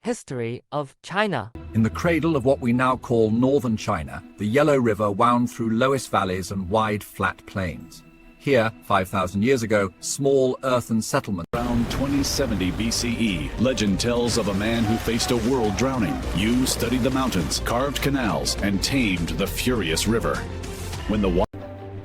History of China. In the cradle of what we now call northern China, the Yellow River wound through lowest valleys and wide, flat plains. Here, 5,000 years ago, small earthen settlements. Around 2070 BCE, legend tells of a man who faced a world drowning. Yu studied the mountains, carved canals, and tamed the furious river. When the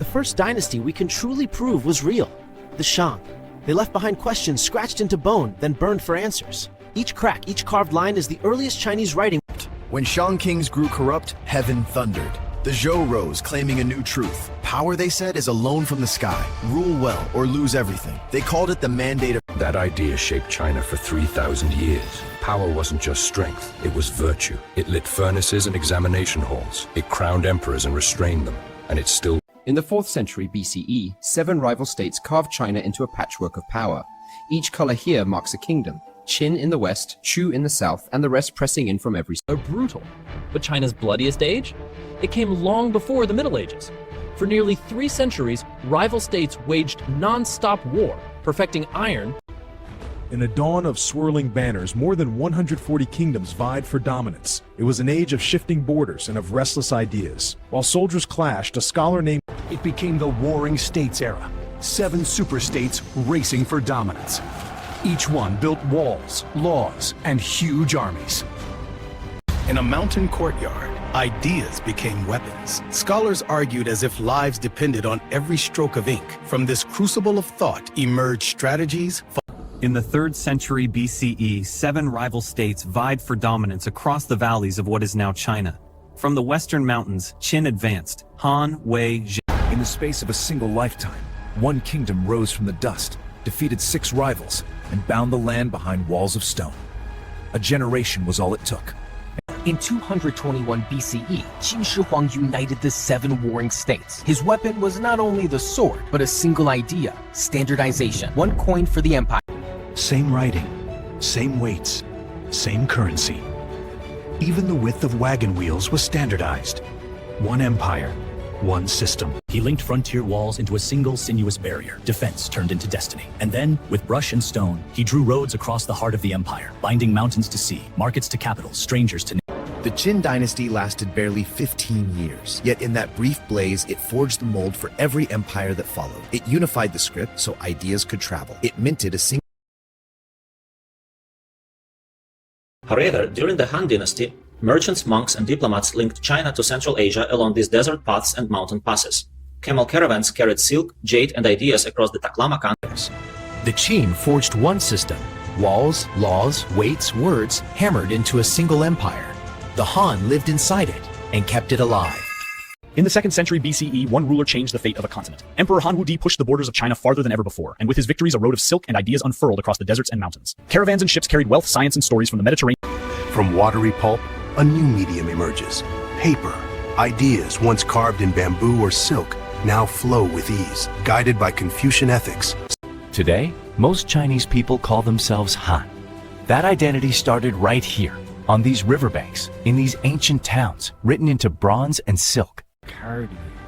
first dynasty we can truly prove was real, the Shang. They left behind questions scratched into bone, then burned for answers. Each crack, each carved line is the earliest Chinese writing. When Shang kings grew corrupt, heaven thundered. The Zhou rose, claiming a new truth. Power, they said, is a loan from the sky. Rule well or lose everything. They called it the mandate of... That idea shaped China for 3,000 years. Power wasn't just strength, it was virtue. It lit furnaces and examination halls. It crowned emperors and restrained them. And it's still... In the 4th century BCE, 7 rival states carved China into a patchwork of power. Each color here marks a kingdom. Qin in the west, Chu in the south, and the rest pressing in from every are brutal. But China's bloodiest age? It came long before the Middle Ages. For nearly 3 centuries, rival states waged non-stop war, perfecting iron. In a dawn of swirling banners, more than 140 kingdoms vied for dominance. It was an age of shifting borders and of restless ideas. While soldiers clashed, a scholar named... It became the Warring States era. 7 superstates racing for dominance. Each one built walls, laws, and huge armies. In a mountain courtyard, ideas became weapons. Scholars argued as if lives depended on every stroke of ink. From this crucible of thought emerged strategies. In the 3rd century BCE, 7 rival states vied for dominance across the valleys of what is now China. From the western mountains, Qin advanced. Han, Wei, Zheng. In the space of a single lifetime, one kingdom rose from the dust, defeated 6 rivals, and bound the land behind walls of stone. A generation was all it took. In 221 BCE, Qin Shi Huang united the 7 warring states. His weapon was not only the sword, but a single idea: standardization. One coin for the empire. Same writing, same weights, same currency. Even the width of wagon wheels was standardized. One empire, one system. He linked frontier walls into a single sinuous barrier. Defense turned into destiny. And then, with brush and stone, he drew roads across the heart of the empire, binding mountains to sea, markets to capitals, strangers to... The Qin dynasty lasted barely 15 years, yet in that brief blaze, it forged the mold for every empire that followed. It unified the script so ideas could travel. It minted a single... However, during the Han Dynasty, merchants, monks, and diplomats linked China to Central Asia along these desert paths and mountain passes. Camel caravans carried silk, jade, and ideas across the Taklamakan. The Qin forged one system: walls, laws, weights, words, hammered into a single empire. The Han lived inside it and kept it alive. In the 2nd century BCE, one ruler changed the fate of a continent. Emperor Han Wudi pushed the borders of China farther than ever before, and with his victories, a road of silk and ideas unfurled across the deserts and mountains. Caravans and ships carried wealth, science, and stories from the Mediterranean. From watery pulp, a new medium emerges. Paper. Ideas once carved in bamboo or silk now flow with ease, guided by Confucian ethics. Today, most Chinese people call themselves Han. That identity started right here, on these riverbanks, in these ancient towns, written into bronze and silk.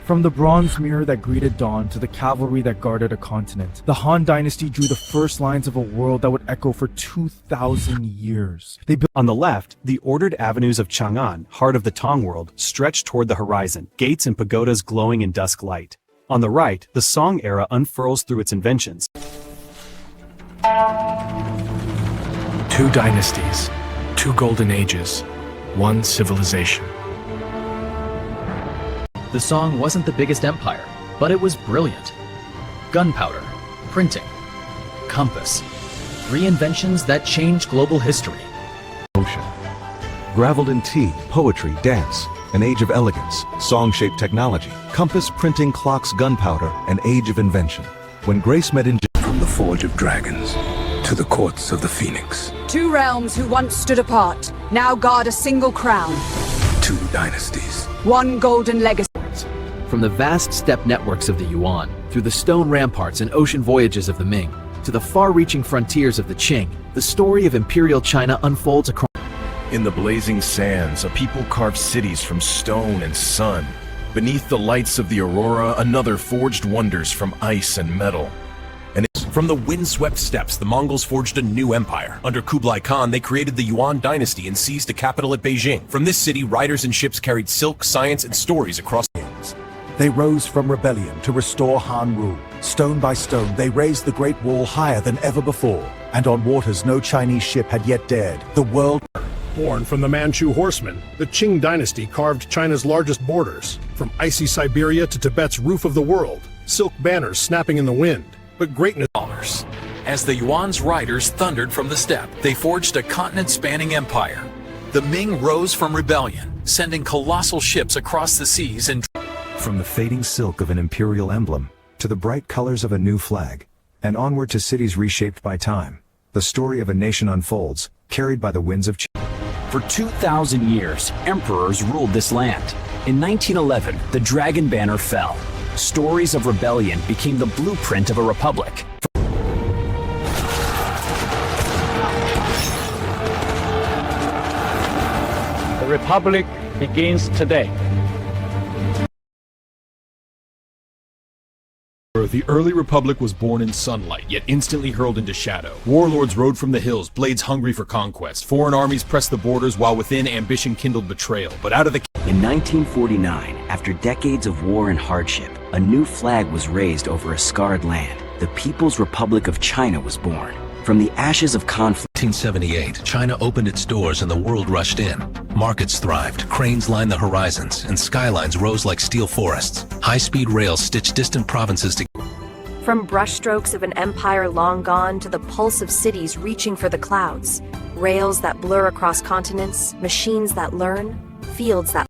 From the bronze mirror that greeted dawn to the cavalry that guarded a continent, the Han Dynasty drew the first lines of a world that would echo for 2,000 years. They built on the left, the ordered avenues of Chang'an, heart of the Tang world, stretched toward the horizon, gates and pagodas glowing in dusk light. On the right, the Song era unfurls through its inventions. 2 dynasties, 2 golden ages, 1 civilization. The Song wasn't the biggest empire, but it was brilliant. Gunpowder, printing, compass. 3 inventions that changed global history. Ocean. Graveled in tea, poetry, dance, an age of elegance, song-shaped technology, compass, printing, clocks, gunpowder, an age of invention. When Grace met in... From the Forge of Dragons to the Courts of the Phoenix. 2 realms who once stood apart, now guard a single crown. 2 dynasties. 1 golden legacy. From the vast steppe networks of the Yuan, through the stone ramparts and ocean voyages of the Ming, to the far-reaching frontiers of the Qing, the story of imperial China unfolds across... In the blazing sands, a people carved cities from stone and sun. Beneath the lights of the aurora, another forged wonders from ice and metal. And From the windswept steppes, the Mongols forged a new empire. Under Kublai Khan, they created the Yuan dynasty and seized the capital at Beijing. From this city, riders and ships carried silk, science, and stories across the world. They rose from rebellion to restore Han rule. Stone by stone, they raised the Great Wall higher than ever before. And on waters no Chinese ship had yet dared. The world... Born from the Manchu horsemen, the Qing dynasty carved China's largest borders, from icy Siberia to Tibet's roof of the world, silk banners snapping in the wind. But greatness... As the Yuan's riders thundered from the steppe, they forged a continent-spanning empire. The Ming rose from rebellion, sending colossal ships across the seas and... From the fading silk of an imperial emblem, to the bright colors of a new flag, and onward to cities reshaped by time, the story of a nation unfolds, carried by the winds of change. For 2,000 years, emperors ruled this land. In 1911, the Dragon Banner fell. Stories of rebellion became the blueprint of a republic. The republic begins today. The early republic was born in sunlight, yet instantly hurled into shadow. Warlords rode from the hills, blades hungry for conquest. Foreign armies pressed the borders, while within ambition kindled betrayal. But out of the... In 1949, after decades of war and hardship, a new flag was raised over a scarred land. The People's Republic of China was born. From the ashes of conflict... 1978, China opened its doors and the world rushed in. Markets thrived, cranes lined the horizons, and skylines rose like steel forests. High-speed rails stitched distant provinces together. From brushstrokes of an empire long gone to the pulse of cities reaching for the clouds. Rails that blur across continents, machines that learn, fields that...